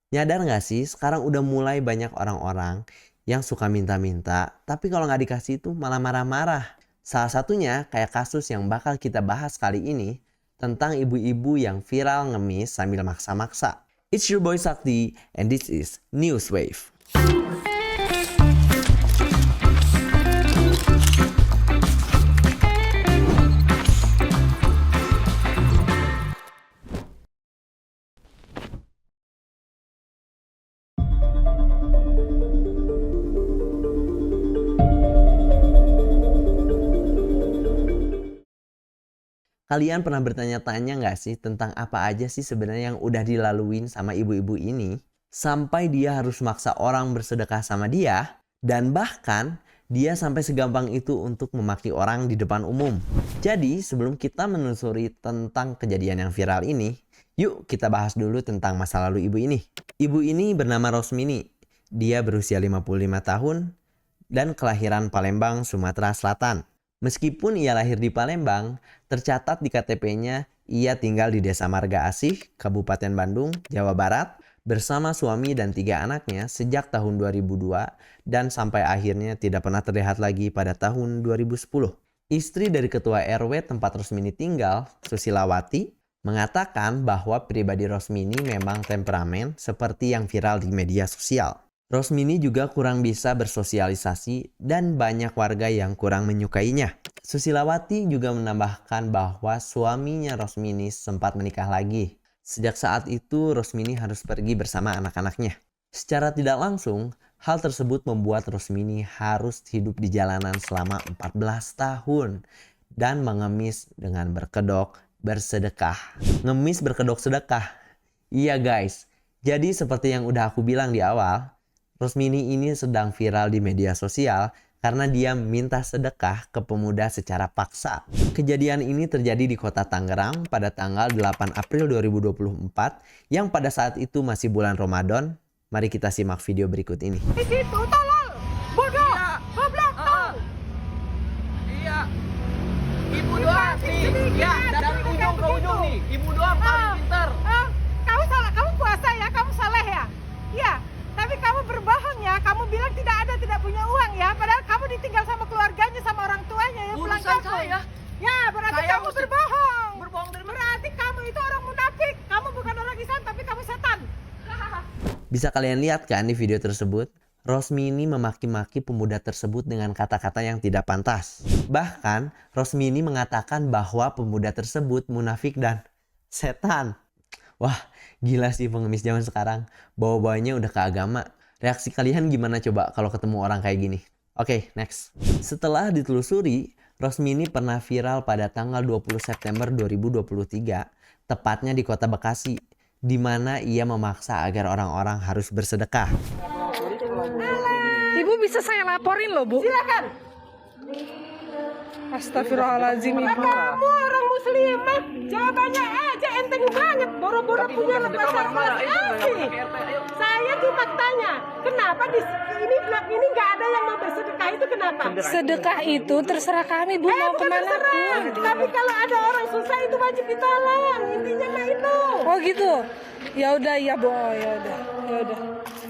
Nyadar nggak sih, sekarang udah mulai banyak orang-orang yang suka minta-minta, tapi kalau nggak dikasih itu malah marah-marah. Salah satunya kayak kasus yang bakal kita bahas kali ini, tentang ibu-ibu yang viral ngemis sambil maksa-maksa. It's your boy Sakti, and this is Newswave. Kalian pernah bertanya-tanya nggak sih tentang apa aja sih sebenarnya yang udah dilaluin sama ibu-ibu ini? Sampai dia harus maksa orang bersedekah sama dia. Dan bahkan dia sampai segampang itu untuk memaki orang di depan umum. Jadi sebelum kita menelusuri tentang kejadian yang viral ini, yuk kita bahas dulu tentang masa lalu ibu ini. Ibu ini bernama Rosmini. Dia berusia 55 tahun dan kelahiran Palembang, Sumatera Selatan. Meskipun ia lahir di Palembang, tercatat di KTP-nya ia tinggal di Desa Marga Asih, Kabupaten Bandung, Jawa Barat, bersama suami dan 3 anaknya sejak tahun 2002 dan sampai akhirnya tidak pernah terlihat lagi pada tahun 2010. Istri dari Ketua RW tempat Rosmini tinggal, Susilawati, mengatakan bahwa pribadi Rosmini memang temperamen seperti yang viral di media sosial. Rosmini juga kurang bisa bersosialisasi dan banyak warga yang kurang menyukainya. Susilawati juga menambahkan bahwa suaminya Rosmini sempat menikah lagi. Sejak saat itu Rosmini harus pergi bersama anak-anaknya. Secara tidak langsung, hal tersebut membuat Rosmini harus hidup di jalanan selama 14 tahun dan mengemis dengan berkedok bersedekah. Ngemis berkedok sedekah. Iya guys, jadi seperti yang udah aku bilang di awal, Rosmini ini sedang viral di media sosial karena dia minta sedekah ke pemuda secara paksa. Kejadian ini terjadi di kota Tangerang pada tanggal 8 April 2024 yang pada saat itu masih bulan Ramadan. Mari kita simak video berikut ini. Di situ tolol, bodoh, goblok, tol. Iya. Ibu doang nih. Ya, dari ujung ke ujung nih. Ibu doang paling pintar. Kamu salah, kamu puasa ya, kamu saleh ya. Iya. Tapi kamu berbohong ya, kamu bilang tidak punya uang ya, padahal kamu ditinggal sama keluarganya, sama orang tuanya ya, pulang Urusan kampung. saya. Ya, berarti Saya kamu mesti berbohong. berbohong dari mana? Berarti kamu itu orang munafik. Kamu bukan orang Islam, tapi kamu setan. Bisa kalian lihat kan di video tersebut? Rosmini memaki-maki pemuda tersebut dengan kata-kata yang tidak pantas. Bahkan, Rosmini mengatakan bahwa pemuda tersebut munafik dan setan. Wah, gila sih pengemis zaman sekarang. Bawa-bawanya udah ke agama. Reaksi kalian gimana coba kalau ketemu orang kayak gini? Oke, next. Setelah ditelusuri, Rosmini pernah viral pada tanggal 20 September 2023, tepatnya di kota Bekasi, di mana ia memaksa agar orang-orang harus bersedekah. Ibu bisa saya laporin loh, Bu. Silakan. Astagfirullahaladzim, Ibu. Kamu orang muslimah, jawabannya aja enteng banget, boro-boro punya masalah asik. Saya cuma tanya, kenapa di ini vlog ini nggak ada yang mau bersedekah, itu kenapa? Sedekah itu terserah kami, Bu, mau Bukan kemana terserah, pun. tapi kalau ada orang susah itu wajib ditolong, intinya mah itu. Oh gitu. Ya udah, ya Bu. Oh, ya udah. Ya udah.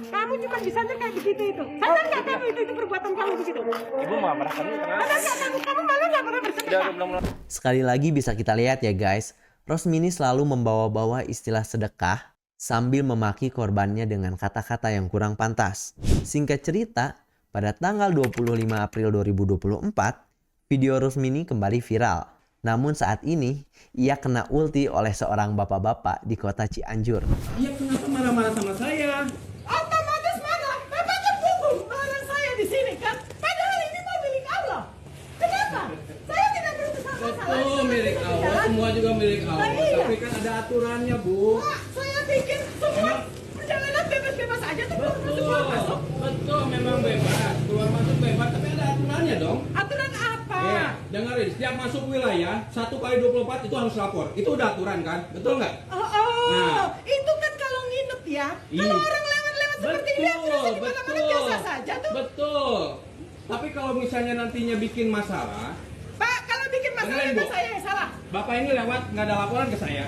Kamu cuma bisanya kayak begitu itu. Sadar nggak kamu itu perbuatan kamu begitu? Ibu marah kami kenapa? Sadar nggak kamu malah nggak pernah bersedekah? Sekali lagi bisa kita lihat ya guys, Rosmini selalu membawa-bawa istilah sedekah sambil memaki korbannya dengan kata-kata yang kurang pantas. Singkat cerita, pada tanggal 25 April 2024, video Rosmini kembali viral. Namun saat ini, ia kena ulti oleh seorang bapak-bapak di kota Cianjur. Iya, kenapa marah-marah sama saya? Otomatis marah, Bapak tersinggung orang saya di sini kan? Padahal ini mah milik Allah. Kenapa? Saya tidak bersalah. Betul, milik Allah, semua juga milik Allah. Iya. Tapi kan ada aturannya, Bu. Saya pikir semua perjalanan bebas-bebas aja tuh keluar masuk. Betul, memang bebas. Keluar masuk bebas, tapi ada aturannya dong. Aturan apa? Iya, dengerin, setiap masuk wilayah 1x24 itu harus lapor. Itu udah aturan kan? Betul nggak? Nah. Itu kan kalau nginep ya. Iya. Kalau orang lewat-lewat seperti ini, biasa di mana-mana biasa saja tuh. Betul. Tapi kalau misalnya nantinya bikin masalah, Pak, kalau bikin masalah Dengerin, itu Bu. saya yang salah. Bapak ini lewat nggak ada laporan ke saya,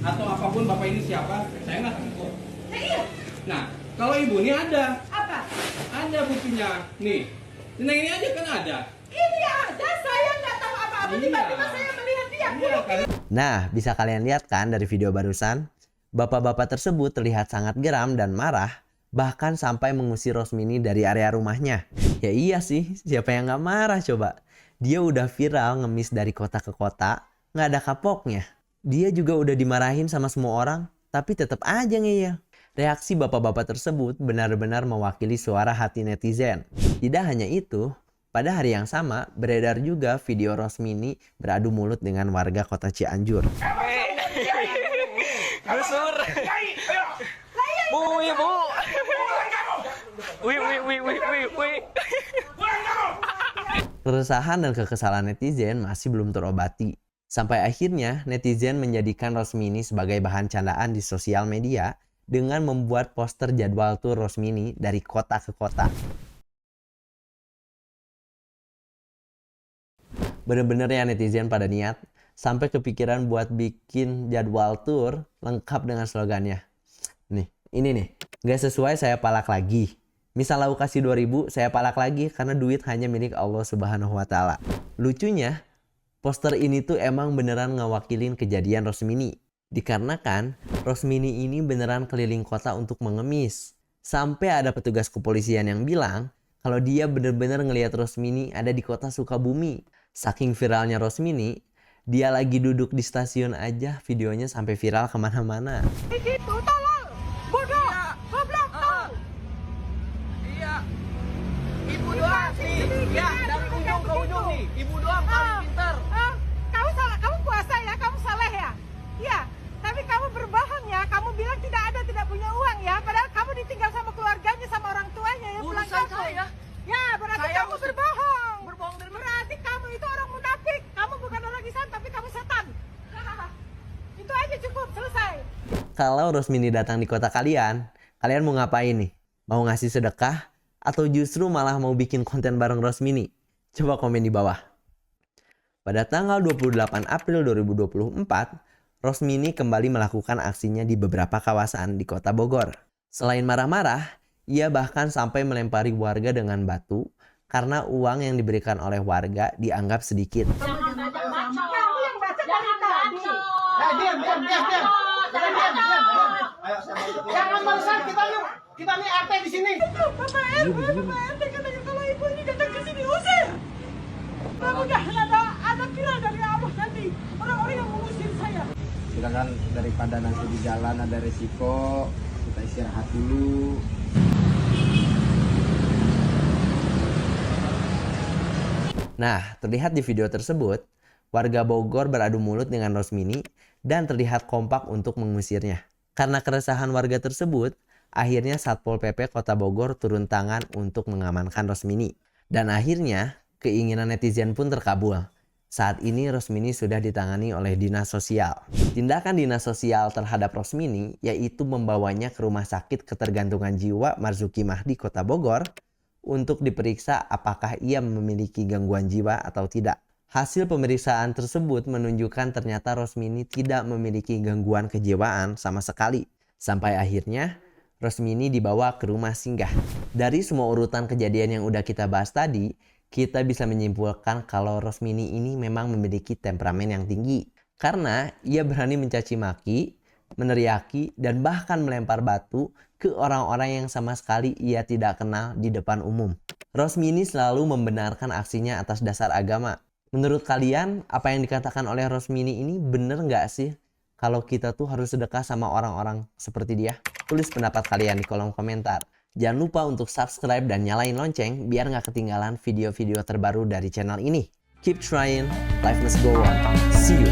atau apapun Bapak ini siapa, saya nggak takut. Nah, iya, Nah, kalau ibu ini ada. Apa? Ada buktinya. Nih. Nah ini aja kan ada. Ini ada, saya nggak tahu apa-apa. Iya. Tiba-tiba saya melihat dia. Iya kan? Nah, bisa kalian lihat kan dari video barusan? Bapak-bapak tersebut terlihat sangat geram dan marah, bahkan sampai mengusir Rosmini dari area rumahnya. Ya iya sih, siapa yang nggak marah coba? Dia udah viral ngemis dari kota ke kota, nggak ada kapoknya. Dia juga udah dimarahin sama semua orang, tapi tetap aja ngeyel. Reaksi bapak-bapak tersebut benar-benar mewakili suara hati netizen. Tidak hanya itu, pada hari yang sama beredar juga video Rosmini beradu mulut dengan warga kota Cianjur. Gusur. Bu, ibu. Wih. Keresahan dan kekesalan netizen masih belum terobati. Sampai akhirnya netizen menjadikan Rosmini sebagai bahan candaan di sosial media dengan membuat poster jadwal tur Rosmini dari kota ke kota. Bener-bener ya netizen pada niat, sampai kepikiran buat bikin jadwal tour lengkap dengan slogannya. Nih, ini nih, gak sesuai saya palak lagi. Misal aku kasih 2.000, saya palak lagi karena duit hanya milik Allah Subhanahu wa Ta'ala. Lucunya, poster ini tuh emang beneran ngewakilin kejadian Rosmini. Dikarenakan Rosmini ini beneran keliling kota untuk mengemis. Sampai ada petugas kepolisian yang bilang kalau dia bener-bener ngelihat Rosmini ada di kota Sukabumi. Saking viralnya Rosmini, dia lagi duduk di stasiun aja videonya sampai viral kemana-mana. Gitu, tolong. Bodoh. Goblok, tolong. Iya. Ibu doang nih. Ya, dari ujung ke ujung nih. Ibu doang paling pintar. Kamu salah, kamu puasa ya, kamu saleh ya. Iya, tapi kamu berbohong ya. Kamu bilang tidak punya uang ya. Padahal kamu ditinggal sama keluarganya, sama orang tuanya yang pulang Urusan kampung. saya. Ya, berarti Saya kamu mesti- berbohong. Berbohong dari mana? Berarti kamu itu orang munafik. Kamu bukan orang Islam, tapi kamu setan. Itu aja cukup, selesai. Kalau Rosmini datang di kota kalian mau ngapain nih? Mau ngasih sedekah? Atau justru malah mau bikin konten bareng Rosmini? Coba komen di bawah. Pada tanggal 28 April 2024, Rosmini kembali melakukan aksinya di beberapa kawasan di kota Bogor. Selain marah-marah, ia bahkan sampai melempari warga dengan batu karena uang yang diberikan oleh warga dianggap sedikit. Kamu yang baca dari tadi. Jangan barusan kita nih RT di sini. Bapak RT katanya kalau ibu ini datang ke sini usir. Kamu udah ada viral dari Allah nanti. Orang-orang yang mengusir saya. Kita kan daripada nanti di jalan ada resiko, kita istirahat dulu. Nah, terlihat di video tersebut, warga Bogor beradu mulut dengan Rosmini dan terlihat kompak untuk mengusirnya. Karena keresahan warga tersebut, akhirnya Satpol PP Kota Bogor turun tangan untuk mengamankan Rosmini. Dan akhirnya, keinginan netizen pun terkabul. Saat ini Rosmini sudah ditangani oleh Dinas Sosial. Tindakan Dinas Sosial terhadap Rosmini yaitu membawanya ke Rumah Sakit Ketergantungan Jiwa Marzuki Mahdi Kota Bogor untuk diperiksa apakah ia memiliki gangguan jiwa atau tidak. Hasil pemeriksaan tersebut menunjukkan ternyata Rosmini tidak memiliki gangguan kejiwaan sama sekali. Sampai akhirnya Rosmini dibawa ke rumah singgah. Dari semua urutan kejadian yang udah kita bahas tadi, kita bisa menyimpulkan kalau Rosmini ini memang memiliki temperamen yang tinggi. Karena ia berani mencaci maki, meneriaki, dan bahkan melempar batu ke orang-orang yang sama sekali ia tidak kenal di depan umum. Rosmini selalu membenarkan aksinya atas dasar agama. Menurut kalian, apa yang dikatakan oleh Rosmini ini bener nggak sih? Kalau kita tuh harus sedekah sama orang-orang seperti dia? Tulis pendapat kalian di kolom komentar. Jangan lupa untuk subscribe dan nyalain lonceng biar nggak ketinggalan video-video terbaru dari channel ini. Keep trying, life must go on. See you.